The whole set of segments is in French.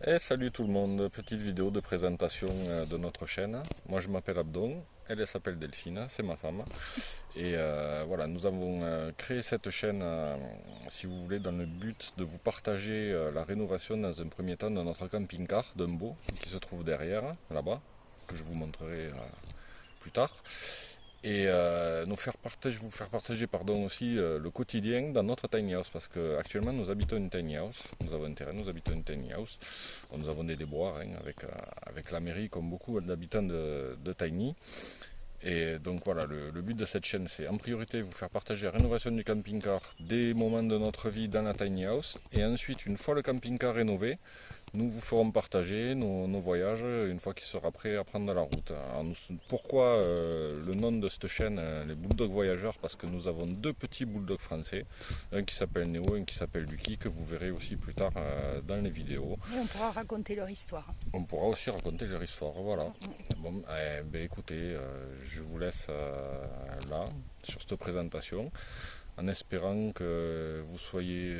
Et salut tout le monde, petite vidéo de présentation de notre chaîne. Moi je m'appelle Abdon, elle s'appelle Delphine, c'est ma femme. Et voilà, nous avons créé cette chaîne, si vous voulez, dans le but de vous partager la rénovation dans un premier temps de notre camping-car Dumbo, qui se trouve derrière, là-bas, que je vous montrerai plus tard. Et vous faire partager aussi le quotidien dans notre tiny house parce qu'actuellement nous habitons une tiny house, nous avons un terrain, nous habitons une tiny house, nous avons des déboires hein, avec la mairie comme beaucoup d'habitants de tiny. Et donc voilà, le but de cette chaîne, c'est en priorité vous faire partager la rénovation du camping-car, des moments de notre vie dans la tiny house. Et ensuite, une fois le camping-car rénové, nous vous ferons partager nos voyages une fois qu'il sera prêt à prendre la route. Alors pourquoi le nom de cette chaîne, les Bulldogs Voyageurs? Parce que nous avons deux petits bulldogs français, un qui s'appelle Néo et un qui s'appelle Lucky, que vous verrez aussi plus tard dans les vidéos. Et on pourra raconter leur histoire. On pourra aussi raconter leur histoire, voilà. Bon, ben écoutez, je vous laisse là, sur cette présentation, en espérant que vous soyez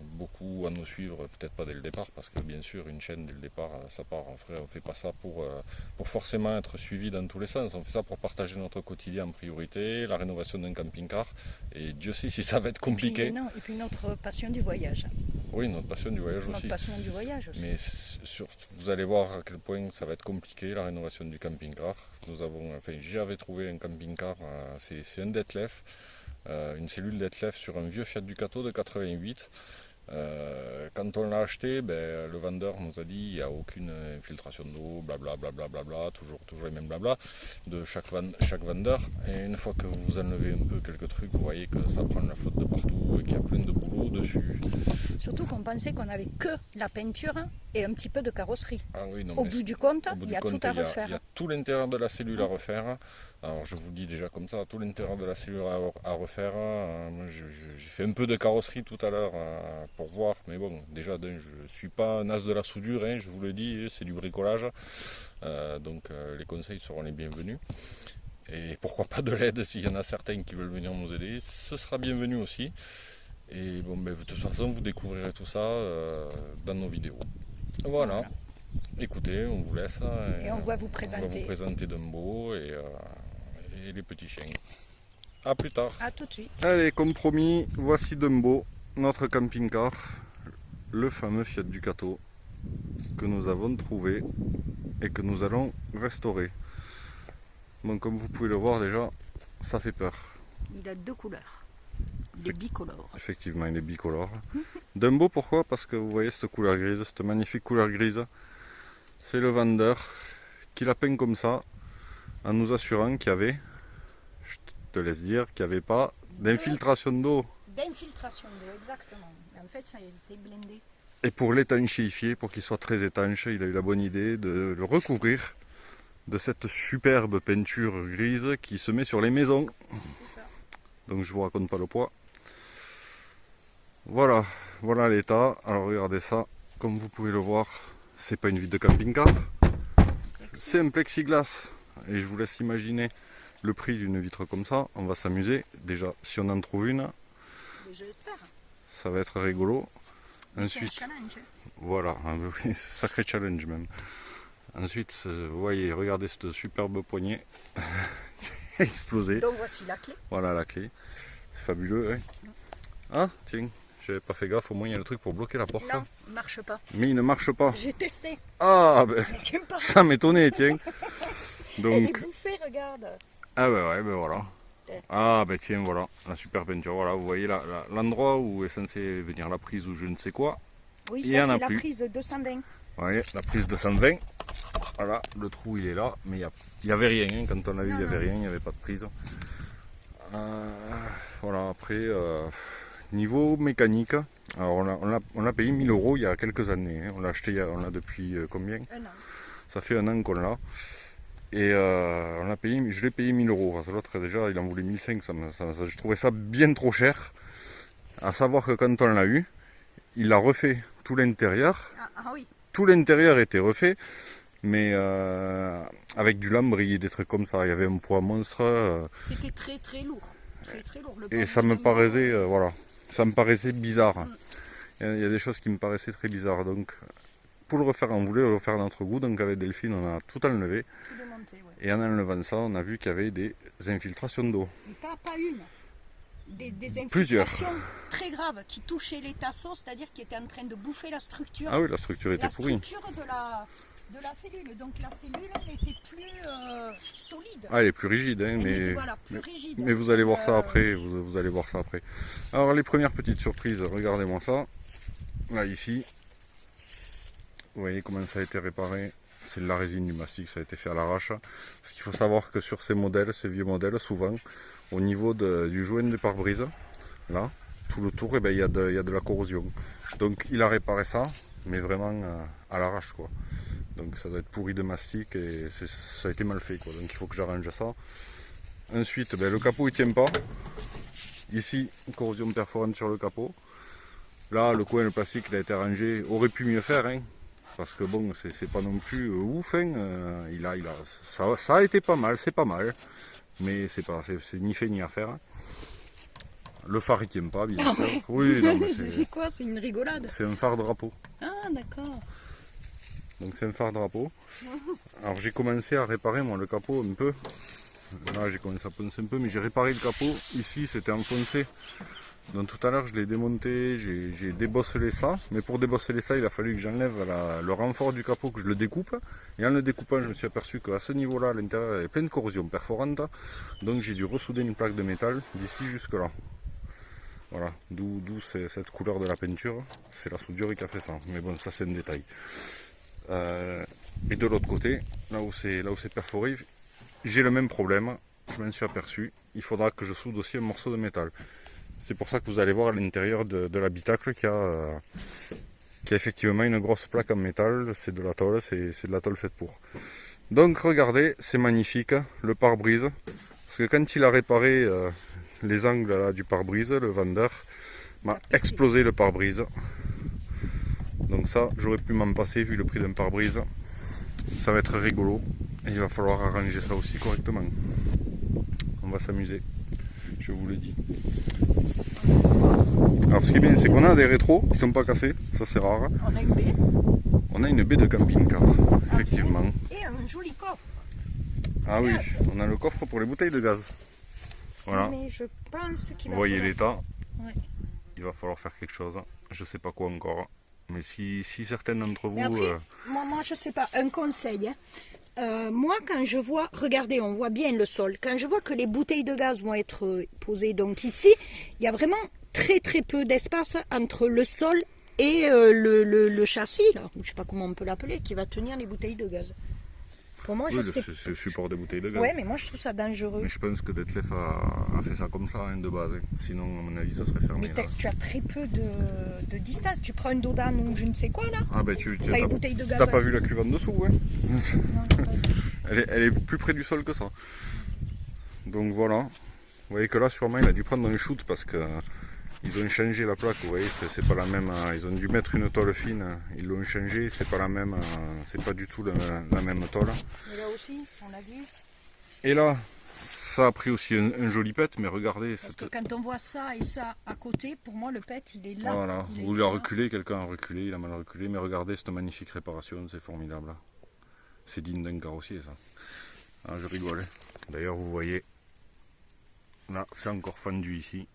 beaucoup à nous suivre, peut-être pas dès le départ, parce que bien sûr, une chaîne dès le départ, ça part, on fait pas ça pour forcément être suivi dans tous les sens, on fait ça pour partager notre quotidien en priorité, la rénovation d'un camping-car, et Dieu sait si ça va être compliqué. Et puis notre passion du voyage. Oui, notre passion du voyage aussi. Notre passion du voyage aussi. Mais vous allez voir à quel point ça va être compliqué la rénovation du camping-car. J'avais trouvé un camping-car, c'est un Detlef, une cellule Detlef sur un vieux Fiat Ducato de 88. Quand on l'a acheté, le vendeur nous a dit il n'y a aucune infiltration d'eau, blablabla, toujours les mêmes blabla de chaque vendeur. Et une fois que vous enlevez un peu quelques trucs, vous voyez que ça prend la flotte de partout et qu'il y a plein de boulot dessus. Surtout qu'on pensait qu'on avait que la peinture et un petit peu de carrosserie. Ah oui, non, au bout du compte, il y a tout à il refaire. y a tout l'intérieur de la cellule à refaire. Alors je vous le dis déjà comme ça, tout l'intérieur de la cellule à refaire. Moi, j'ai fait un peu de carrosserie tout à l'heure pour voir, mais bon, déjà je ne suis pas un as de la soudure, hein, je vous le dis, c'est du bricolage. Donc les conseils seront les bienvenus. Et pourquoi pas de l'aide s'il y en a certains qui veulent venir nous aider, ce sera bienvenu aussi. Et bon, de toute façon, vous découvrirez tout ça dans nos vidéos. Voilà. Écoutez, on vous laisse. Et on va vous On va vous présenter. présenter Dumbo et les petits chiens. A plus tard. À tout de suite. Allez, comme promis, voici Dumbo, notre camping-car, le fameux Fiat Ducato que nous avons trouvé et que nous allons restaurer. Bon, comme vous pouvez le voir déjà, ça fait peur. Il a deux couleurs. Il est bicolore. Effectivement, il est bicolore. Dumbo, pourquoi? Parce que vous voyez cette couleur grise, cette magnifique couleur grise. C'est le vendeur qui l'a peint comme ça, en nous assurant qu'il y avait, je te laisse dire, qu'il n'y avait pas d'infiltration d'eau. D'infiltration d'eau, exactement. Mais en fait, ça a été blindé. Et pour l'étanchéifier, pour qu'il soit très étanche, il a eu la bonne idée de le recouvrir de cette superbe peinture grise qui se met sur les maisons. C'est ça. Donc je vous raconte pas le poids. Voilà, voilà l'état. Alors regardez ça, comme vous pouvez le voir, c'est pas une vitre de camping-car, c'est un plexiglas. Et je vous laisse imaginer le prix d'une vitre comme ça. On va s'amuser. Déjà, si on en trouve une, Mais je l'espère. ça va être rigolo. C'est un Ensuite, challenge. voilà, oui, sacré challenge même. Ensuite, vous voyez, regardez cette superbe poignée explosée. Donc voici la clé. Voilà la clé. C'est fabuleux. Hein, ah, tiens, j'avais pas fait gaffe. Au moins, il y a le truc pour bloquer la porte. Non, il ne marche pas. Mais il ne marche pas. J'ai testé. Ah, ben, Mais tiens pas. ça m'étonnait, tiens. Elle est Donc, bouffée, regarde. ah ben ouais, ben voilà. Ah ben tiens, voilà, la super peinture. Voilà, vous voyez l'endroit où est censé venir la prise ou je ne sais quoi. Oui, Il y en ça a c'est la plus. prise 220. Vous voyez, la prise de 120. Voilà, le trou il est là, mais il n'y avait rien. Hein. Quand on l'a vu, il n'y avait rien, il n'y avait pas de prise. Voilà, après, niveau mécanique, alors on l'a payé 1000 € il y a quelques années. Hein. On l'a acheté, on l'a depuis combien? Un an. Ça fait un an qu'on l'a. Et on l'a payé, je l'ai payé 1000 €. Parce que l'autre déjà, il en voulait 1500. Je trouvais ça bien trop cher. À savoir que quand on l'a eu, il a refait tout l'intérieur. Ah oui. Tout l'intérieur était refait, mais avec du lambris, des trucs comme ça. Il y avait un poids monstre. C'était très très lourd. Très lourd. Le Et bord ça du me bout, paraissait, voilà, ça me paraissait bizarre. Il y a des choses qui me paraissaient très bizarres. Donc, pour le refaire, on voulait le refaire à notre goût, donc avec Delphine on a tout enlevé. Tout démonté, ouais. Et en enlevant ça, on a vu qu'il y avait des infiltrations d'eau. Pas une. Des Plusieurs. infiltrations très graves qui touchaient les tasseaux, c'est-à-dire qui étaient en train de bouffer la structure. Ah oui, la structure était pourrie. La structure de la cellule. Donc la cellule n'était plus solide. Ah, elle est plus rigide, hein, Voilà, plus rigide. mais vous allez voir ça après. Vous allez voir ça après. Alors les premières petites surprises, regardez-moi ça. Là ici, vous voyez comment ça a été réparé. C'est de la résine du mastic, ça a été fait à l'arrache. Parce qu'il faut savoir que sur ces modèles, ces vieux modèles, souvent, au niveau du joint de pare-brise, là, tout le tour, eh ben, il y a de la corrosion. Donc il a réparé ça, mais vraiment à l'arrache, quoi. Donc ça doit être pourri de mastic et ça a été mal fait, quoi. Donc il faut que j'arrange ça. Ensuite, ben, le capot il tient pas. Ici, corrosion perforante sur le capot. Là, le coin, le plastique, il a été arrangé. Aurait pu mieux faire, hein. Parce que bon, c'est pas non plus ouf, hein. Ça a été pas mal, c'est pas mal. Mais c'est ni fait ni à faire. Le phare il tient pas, bien sûr. Ouais. Oui, non, mais c'est quoi? C'est une rigolade? c'est un phare drapeau. Ah, d'accord. Donc c'est un phare drapeau. Alors j'ai commencé à réparer moi le capot un peu. Là j'ai commencé à poncer un peu, mais j'ai réparé le capot. Ici c'était enfoncé. Donc tout à l'heure je l'ai démonté, j'ai débosselé ça. Mais pour débosseler ça, il a fallu que j'enlève le renfort du capot, que je le découpe. Et en le découpant, je me suis aperçu qu'à ce niveau-là, à l'intérieur, il y avait plein de corrosion perforante. Donc j'ai dû ressouder une plaque de métal d'ici jusque là. Voilà, d'où cette couleur de la peinture. C'est la soudure qui a fait ça. Mais bon, ça c'est un détail. Et de l'autre côté, là où c'est perforé, j'ai le même problème. Je m'en suis aperçu. Il faudra que je soude aussi un morceau de métal. C'est pour ça que vous allez voir à l'intérieur de l'habitacle qu'il y a effectivement une grosse plaque en métal. C'est de la tôle, c'est de la tôle faite pour. Donc regardez, c'est magnifique, le pare-brise. Parce que quand il a réparé les angles là, du pare-brise, le vendeur m'a explosé le pare-brise. Donc ça, j'aurais pu m'en passer vu le prix d'un pare-brise. Ça va être rigolo. Et il va falloir arranger ça aussi correctement. On va s'amuser, je vous le dis. Alors ce qui est bien, c'est qu'on a des rétros qui sont pas cassés, ça c'est rare. On a une baie. On a une baie de camping-car, effectivement. Et un joli coffre. Ah oui, on a le coffre pour les bouteilles de gaz. Voilà. Mais je pense qu'il va Vous voyez falloir... l'état. Ouais. Il va falloir faire quelque chose. Je sais pas quoi encore. Mais si certains d'entre vous... Mais après, moi, je sais pas, un conseil. Hein. Moi, quand je vois, regardez, on voit bien le sol. Quand je vois que les bouteilles de gaz vont être posées donc ici, il y a vraiment très peu d'espace entre le sol et le châssis, là, je sais pas comment on peut l'appeler, qui va tenir les bouteilles de gaz. Pour moi, oui, je sais. c'est le support des bouteilles de gaz. Ouais, mais moi je trouve ça dangereux. Mais je pense que Detlef a fait ça comme ça, hein, de base. Hein. Sinon, à mon avis, ça serait fermé. Mais tu as très peu de distance. Tu prends une dodane ou je ne sais quoi là. Ah ben T'as une bouteille de gaz. T'as pas vu la cuve en dessous, hein. Non, elle est plus près du sol que ça. Donc voilà. Vous voyez que là, sûrement, il a dû prendre un shoot parce que ils ont changé la plaque. Vous voyez, c'est pas la même. Ils ont dû mettre une tôle fine. Ils l'ont changé. C'est pas la même. C'est pas du tout la même tôle. Mais là aussi, on l'a vu. Et là, ça a pris aussi un joli pet, mais regardez. Parce que quand on voit ça et ça à côté, pour moi, le pet, il est là. Voilà. Vous l'avez reculé, quelqu'un a reculé, il a mal reculé. Mais regardez cette magnifique réparation, c'est formidable. C'est digne d'un carrossier, ça. Ah, je rigole. D'ailleurs, vous voyez, là, c'est encore fendu ici.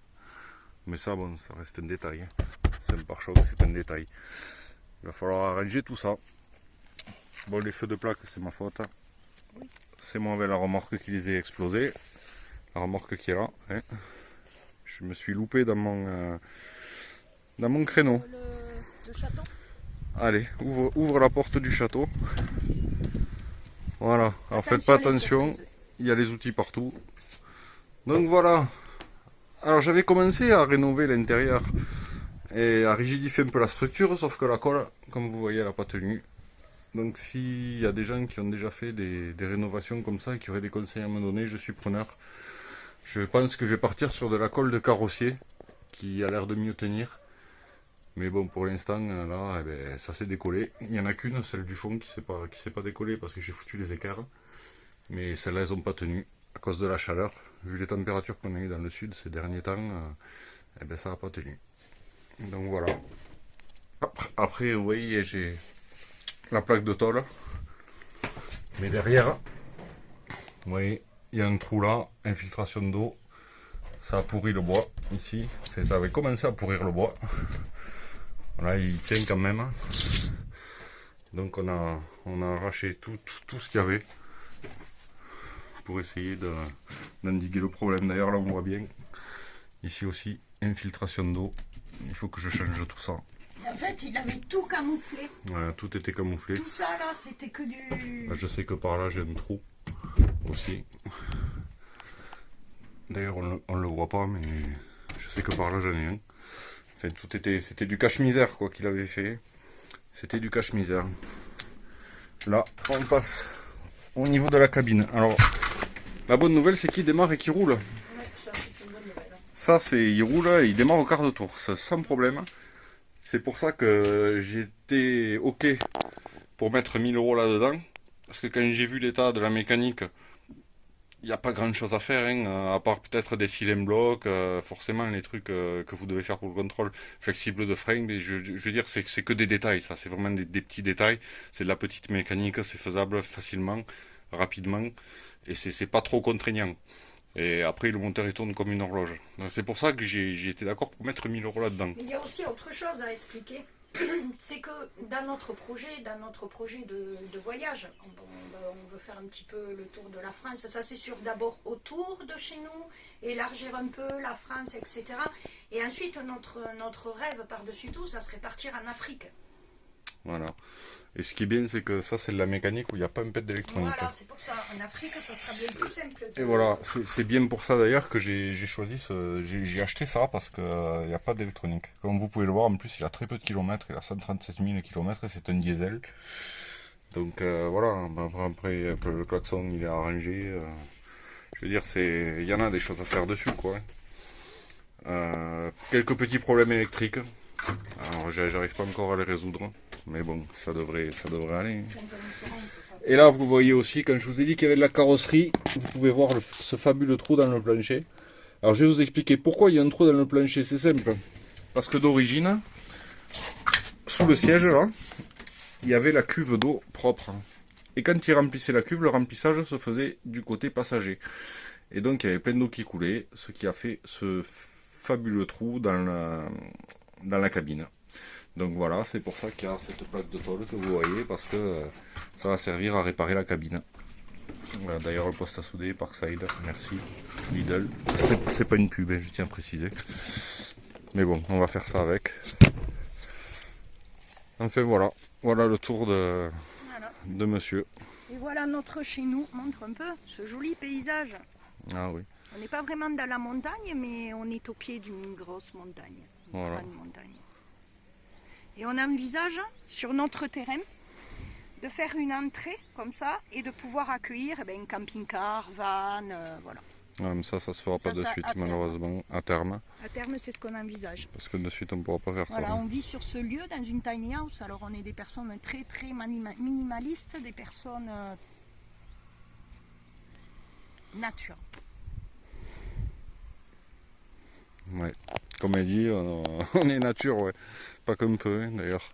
Mais ça, bon, ça reste un détail. Hein. C'est un pare-choc, c'est un détail. Il va falloir arranger tout ça. Bon, les feux de plaque, c'est ma faute. Oui. C'est moi avec la remorque qui les ai explosés. La remorque qui est là. Hein. Je me suis loupé dans mon créneau. Le château. Allez, ouvre la porte du château. Voilà. Alors faites pas attention, il y a les outils partout. Donc voilà. Alors j'avais commencé à rénover l'intérieur et à rigidifier un peu la structure, sauf que la colle, comme vous voyez, elle n'a pas tenu. Donc s'il y a des gens qui ont déjà fait des rénovations comme ça et qui auraient des conseils à me donner, je suis preneur. Je pense que je vais partir sur de la colle de carrossier qui a l'air de mieux tenir. Mais bon, pour l'instant, là, eh ben, ça s'est décollé. Il n'y en a qu'une, celle du fond, qui s'est pas décollée parce que j'ai foutu les écarts. Mais celles-là, elles n'ont pas tenu à cause de la chaleur. Vu les températures qu'on a eues dans le sud ces derniers temps, eh ben, ça n'a pas tenu. Donc voilà. Après, vous voyez, j'ai la plaque de tôle. Mais derrière, vous voyez, il y a un trou là, infiltration d'eau. Ça a pourri le bois ici. Enfin, ça avait commencé à pourrir le bois. Voilà, il tient quand même. Donc on a arraché tout ce qu'il y avait pour essayer d'endiguer le problème. D'ailleurs là on voit bien, ici aussi, infiltration d'eau. Il faut que je change tout ça. En fait, il avait tout camouflé. Voilà, tout était camouflé. Tout ça là, c'était que du... Là, je sais que par là j'ai un trou aussi. D'ailleurs on le voit pas, mais je sais que par là j'en ai un. Enfin, c'était du cache-misère quoi qu'il avait fait. C'était du cache-misère. Là, on passe au niveau de la cabine. Alors, la bonne nouvelle, c'est qu'il démarre et qu'il roule. Ouais, ça, c'est une bonne nouvelle. Ça, il roule et il démarre au quart de tour, sans problème. C'est pour ça que j'étais OK pour mettre 1000 € là-dedans. Parce que quand j'ai vu l'état de la mécanique, il n'y a pas grand-chose à faire, hein, à part peut-être des cylindres blocs, forcément les trucs que vous devez faire pour le contrôle flexible de frein. Mais je veux dire, c'est que des détails, ça. C'est vraiment des petits détails. C'est de la petite mécanique, c'est faisable facilement, rapidement, et c'est pas trop contraignant. Et après, le moteur il tourne comme une horloge. C'est pour ça que j'ai été d'accord pour mettre 1000 € là-dedans. Mais il y a aussi autre chose à expliquer. C'est que dans notre projet de voyage, on veut faire un petit peu le tour de la France. Ça, c'est sûr, d'abord autour de chez nous, élargir un peu la France, etc. Et ensuite, notre rêve par-dessus tout, ça serait partir en Afrique. Voilà. Et ce qui est bien, c'est que ça, c'est de la mécanique où il n'y a pas un pet d'électronique. Voilà, c'est pour ça. En Afrique, ça sera bien plus simple. Et voilà, c'est bien pour ça d'ailleurs que j'ai choisi j'ai acheté ça parce qu'il n'y a pas d'électronique. Comme vous pouvez le voir, en plus, il a très peu de kilomètres, il a 137 000 km et c'est un diesel. Donc voilà, après le klaxon, il est arrangé. Je veux dire, il y en a des choses à faire dessus, quoi. Quelques petits problèmes électriques. Alors, j'arrive pas encore à les résoudre. Mais bon, ça devrait aller. Et là, vous voyez aussi, quand je vous ai dit qu'il y avait de la carrosserie, vous pouvez voir ce fabuleux trou dans le plancher. Alors, je vais vous expliquer pourquoi il y a un trou dans le plancher. C'est simple. Parce que d'origine, sous le siège, là, il y avait la cuve d'eau propre. Et quand il remplissait la cuve, le remplissage se faisait du côté passager. Et donc, il y avait plein d'eau qui coulait, ce qui a fait ce fabuleux trou dans la cabine. Donc voilà, c'est pour ça qu'il y a cette plaque de tôle que vous voyez, parce que ça va servir à réparer la cabine. Voilà, d'ailleurs, le poste à souder, Parkside, merci, Lidl. C'est pas une pub, je tiens à préciser. Mais bon, on va faire ça avec. Enfin voilà, voilà le tour de monsieur. Et voilà notre chez nous, montre un peu ce joli paysage. Ah oui. On n'est pas vraiment dans la montagne, mais on est au pied d'une grosse montagne, une grande montagne. Et on envisage sur notre terrain de faire une entrée comme ça et de pouvoir accueillir un camping-car, van, voilà. Ouais, mais ça se fera pas de suite, malheureusement, à terme. À terme, c'est ce qu'on envisage. Parce que de suite, on ne pourra pas faire ça. Voilà, on vit sur ce lieu dans une tiny house. Alors, on est des personnes très, très minimalistes, des personnes nature. Ouais, comme elle dit, on est nature, ouais. Pas comme peu, hein, d'ailleurs.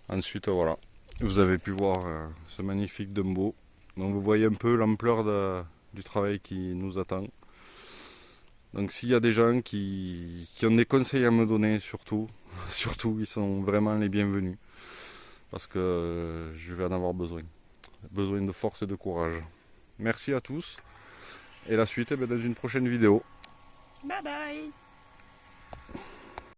Ensuite, voilà, vous avez pu voir ce magnifique Dumbo. Donc vous voyez un peu l'ampleur du travail qui nous attend. Donc s'il y a des gens qui ont des conseils à me donner, surtout, ils sont vraiment les bienvenus. Parce que je vais en avoir besoin. Besoin de force et de courage. Merci à tous. Et la suite, dans une prochaine vidéo. Bye bye.